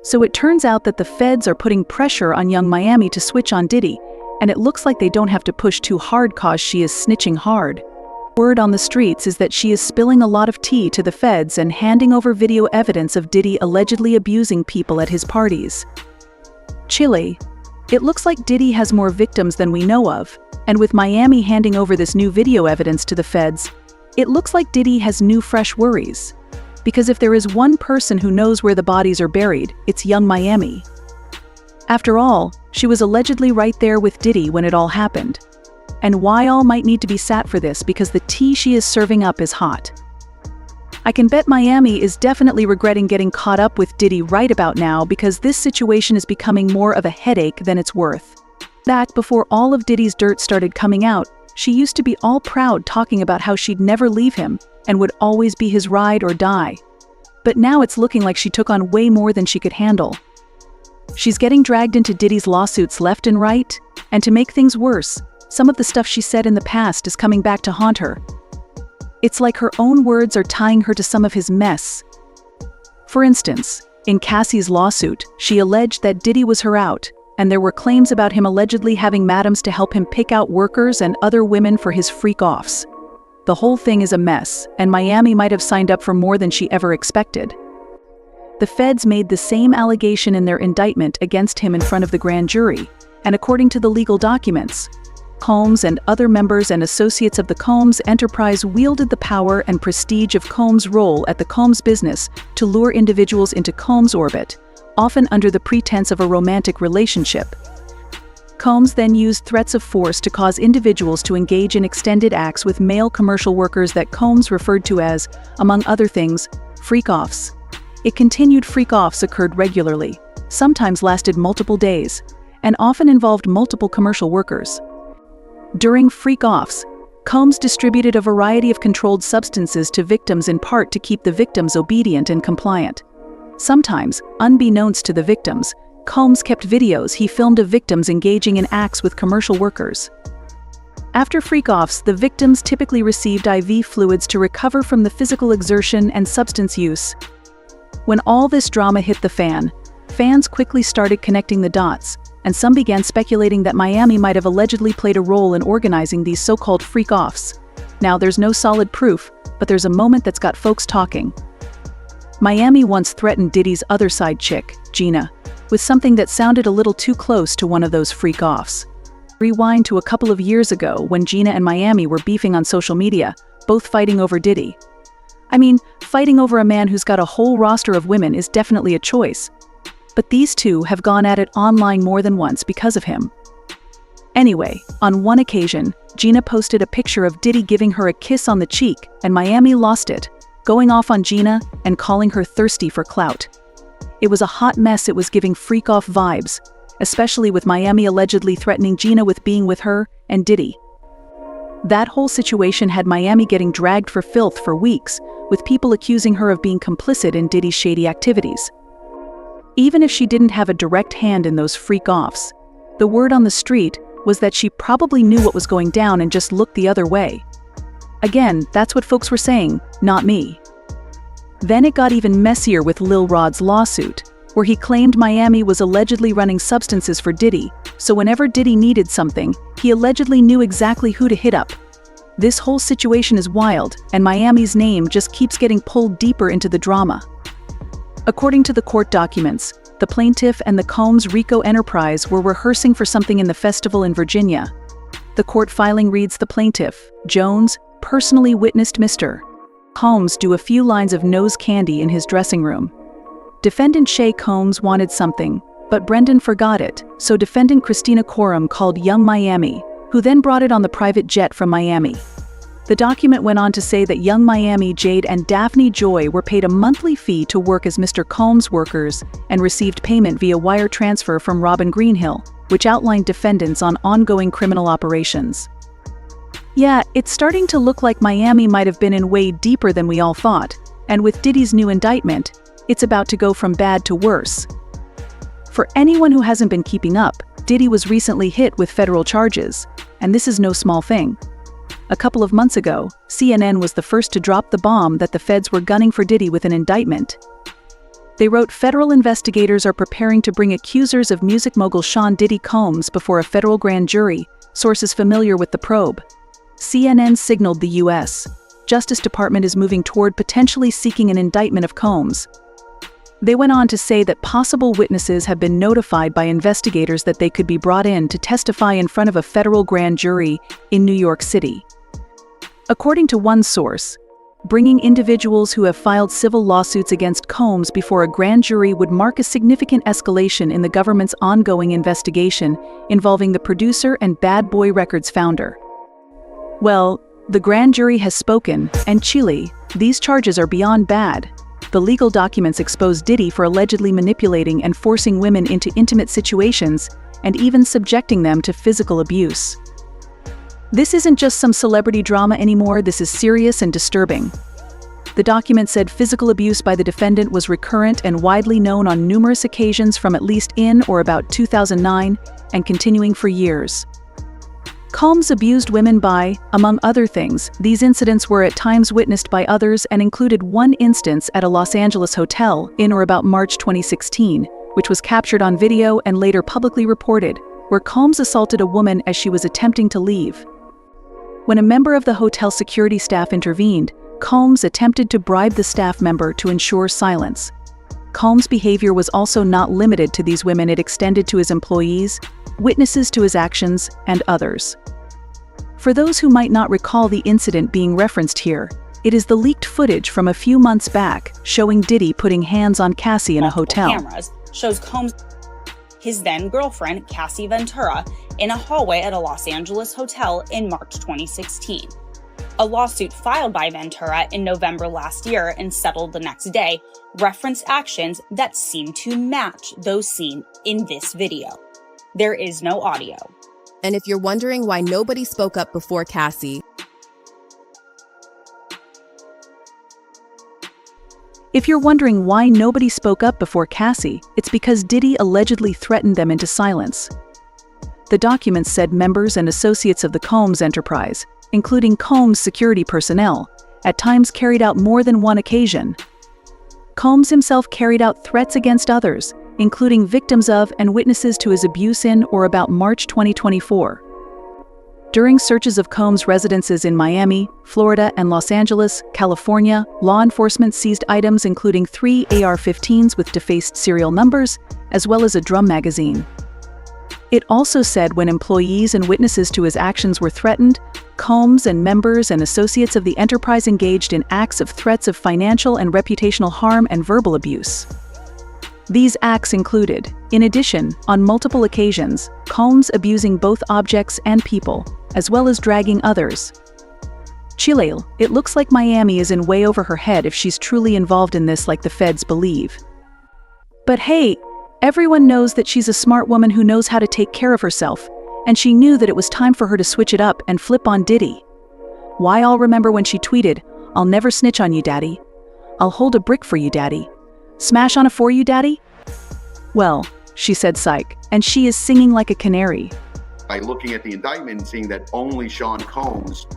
So it turns out that the feds are putting pressure on young Miami to switch on Diddy, and it looks like they don't have to push too hard cause she is snitching hard. Word on the streets is that she is spilling a lot of tea to the feds and handing over video evidence of Diddy allegedly abusing people at his parties. Chile. It looks like Diddy has more victims than we know of, and with Miami handing over this new video evidence to the feds, it looks like Diddy has new fresh worries. Because if there is one person who knows where the bodies are buried, it's young Miami. After all, she was allegedly right there with Diddy when it all happened. And why all might need to be sat for this, because the tea she is serving up is hot. I can bet Miami is definitely regretting getting caught up with Diddy right about now, because this situation is becoming more of a headache than it's worth. Back before all of Diddy's dirt started coming out, she used to be all proud talking about how she'd never leave him and would always be his ride or die. But now it's looking like she took on way more than she could handle. She's getting dragged into Diddy's lawsuits left and right, and to make things worse, some of the stuff she said in the past is coming back to haunt her. It's like her own words are tying her to some of his mess. For instance, in Cassie's lawsuit, she alleged that Diddy was her out, and there were claims about him allegedly having madams to help him pick out workers and other women for his freak-offs. The whole thing is a mess, and Miami might have signed up for more than she ever expected. The feds made the same allegation in their indictment against him in front of the grand jury, and according to the legal documents, Combs and other members and associates of the Combs enterprise wielded the power and prestige of Combs' role at the Combs business to lure individuals into Combs' orbit, often under the pretense of a romantic relationship. Combs then used threats of force to cause individuals to engage in extended acts with male commercial workers that Combs referred to as, among other things, freak-offs. It continued freak-offs occurred regularly, sometimes lasted multiple days, and often involved multiple commercial workers. During freak-offs, Combs distributed a variety of controlled substances to victims in part to keep the victims obedient and compliant. Sometimes, unbeknownst to the victims, Combs kept videos he filmed of victims engaging in acts with commercial workers. After freak-offs, the victims typically received IV fluids to recover from the physical exertion and substance use. When all this drama hit the fan, fans quickly started connecting the dots, and some began speculating that Miami might have allegedly played a role in organizing these so-called freak-offs. Now, there's no solid proof, but there's a moment that's got folks talking. Miami once threatened Diddy's other side chick, Gina, with something that sounded a little too close to one of those freak-offs. Rewind to a couple of years ago when Gina and Miami were beefing on social media, both fighting over Diddy. I mean, fighting over a man who's got a whole roster of women is definitely a choice. But these two have gone at it online more than once because of him. Anyway, on one occasion, Gina posted a picture of Diddy giving her a kiss on the cheek, and Miami lost it, going off on Gina and calling her thirsty for clout. It was a hot mess. It was giving freak-off vibes, especially with Miami allegedly threatening Gina with being with her and Diddy. That whole situation had Miami getting dragged for filth for weeks, with people accusing her of being complicit in Diddy's shady activities. Even if she didn't have a direct hand in those freak-offs, the word on the street was that she probably knew what was going down and just looked the other way. Again, that's what folks were saying, not me. Then it got even messier with Lil Rod's lawsuit, where he claimed Miami was allegedly running substances for Diddy, so whenever Diddy needed something, he allegedly knew exactly who to hit up. This whole situation is wild, and Miami's name just keeps getting pulled deeper into the drama. According to the court documents, the plaintiff and the Combs RICO enterprise were rehearsing for something in the festival in Virginia. The court filing reads the plaintiff, Jones, personally witnessed Mr. Combs do a few lines of nose candy in his dressing room. Defendant Shay Combs wanted something, but Brendan forgot it, so defendant Christina Coram called young Miami, who then brought it on the private jet from Miami. The document went on to say that young Miami, Jade, and Daphne Joy were paid a monthly fee to work as Mr. Combs' workers and received payment via wire transfer from Robin Greenhill, which outlined defendants on ongoing criminal operations. Yeah, it's starting to look like Miami might have been in way deeper than we all thought, and with Diddy's new indictment, it's about to go from bad to worse. For anyone who hasn't been keeping up, Diddy was recently hit with federal charges, and this is no small thing. A couple of months ago, CNN was the first to drop the bomb that the feds were gunning for Diddy with an indictment. They wrote federal investigators are preparing to bring accusers of music mogul Sean Diddy Combs before a federal grand jury, sources familiar with the probe. CNN signaled the U.S. Justice Department is moving toward potentially seeking an indictment of Combs. They went on to say that possible witnesses have been notified by investigators that they could be brought in to testify in front of a federal grand jury in New York City. According to one source, bringing individuals who have filed civil lawsuits against Combs before a grand jury would mark a significant escalation in the government's ongoing investigation involving the producer and Bad Boy Records founder. Well, the grand jury has spoken, and Chile, these charges are beyond bad. The legal documents expose Diddy for allegedly manipulating and forcing women into intimate situations and even subjecting them to physical abuse. This isn't just some celebrity drama anymore, this is serious and disturbing. The document said physical abuse by the defendant was recurrent and widely known on numerous occasions from at least in or about 2009 and continuing for years. Combs abused women by, among other things, these incidents were at times witnessed by others and included one instance at a Los Angeles hotel in or about March 2016, which was captured on video and later publicly reported, where Combs assaulted a woman as she was attempting to leave. When a member of the hotel security staff intervened, Combs attempted to bribe the staff member to ensure silence. Combs' behavior was also not limited to these women, it extended to his employees, witnesses to his actions, and others. For those who might not recall the incident being referenced here, it is the leaked footage from a few months back showing Diddy putting hands on Cassie in a hotel. Cameras shows Combs, his then-girlfriend Cassie Ventura, in a hallway at a Los Angeles hotel in March 2016. A lawsuit filed by Ventura in November last year and settled the next day referenced actions that seem to match those seen in this video. There is no audio. And if you're wondering why nobody spoke up before Cassie, it's because Diddy allegedly threatened them into silence. The documents said members and associates of the Combs enterprise, including Combs security personnel, at times carried out more than one occasion. Combs himself carried out threats against others, including victims of and witnesses to his abuse in or about March 2024. During searches of Combs' residences in Miami, Florida, and Los Angeles, California, law enforcement seized items including 3 AR-15s with defaced serial numbers, as well as a drum magazine. It also said when employees and witnesses to his actions were threatened, Combs and members and associates of the enterprise engaged in acts of threats of financial and reputational harm and verbal abuse. These acts included, in addition, on multiple occasions, Combs abusing both objects and people, as well as dragging others. Chile, it looks like Miami is in way over her head if she's truly involved in this like the feds believe. But hey, everyone knows that she's a smart woman who knows how to take care of herself, and she knew that it was time for her to switch it up and flip on Diddy. Why, I'll remember when she tweeted, "I'll never snitch on you, daddy. I'll hold a brick for you, daddy. Smash on a for you, daddy?" Well, she said psych, and she is singing like a canary. By looking at the indictment and seeing that only Sean Combs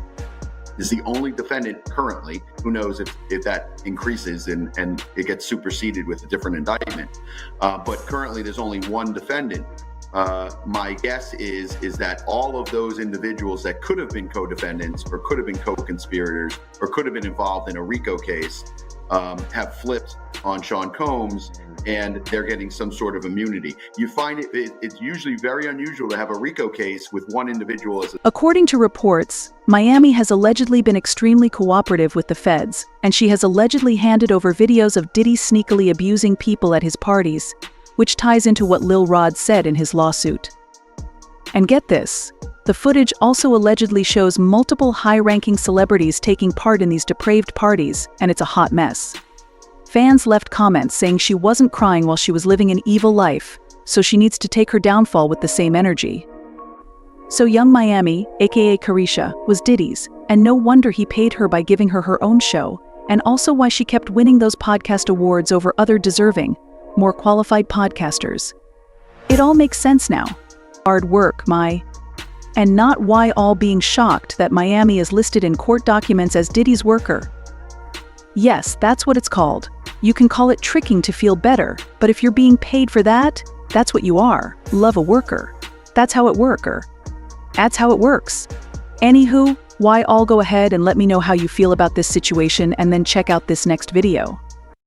is the only defendant currently, who knows if that increases and it gets superseded with a different indictment. But currently there's only one defendant. My guess is that all of those individuals that could have been co-defendants or could have been co-conspirators or could have been involved in a RICO case have flipped on Sean Combs, and they're getting some sort of immunity. You find it's usually very unusual to have a RICO case with one individual as a... According to reports, Miami has allegedly been extremely cooperative with the feds, and she has allegedly handed over videos of Diddy sneakily abusing people at his parties, which ties into what Lil Rod said in his lawsuit. And get this, the footage also allegedly shows multiple high-ranking celebrities taking part in these depraved parties, and it's a hot mess. Fans left comments saying she wasn't crying while she was living an evil life, so she needs to take her downfall with the same energy. So Young Miami, aka Carisha, was Diddy's, and no wonder he paid her by giving her her own show, and also why she kept winning those podcast awards over other deserving, more qualified podcasters. It all makes sense now. Hard work, and not why all being shocked that Miami is listed in court documents as Diddy's worker. Yes, that's what it's called. You can call it tricking to feel better, but if you're being paid for that, that's what you are. Love a worker. That's how it That's how it works. Anywho, why all go ahead and let me know how you feel about this situation and then check out this next video.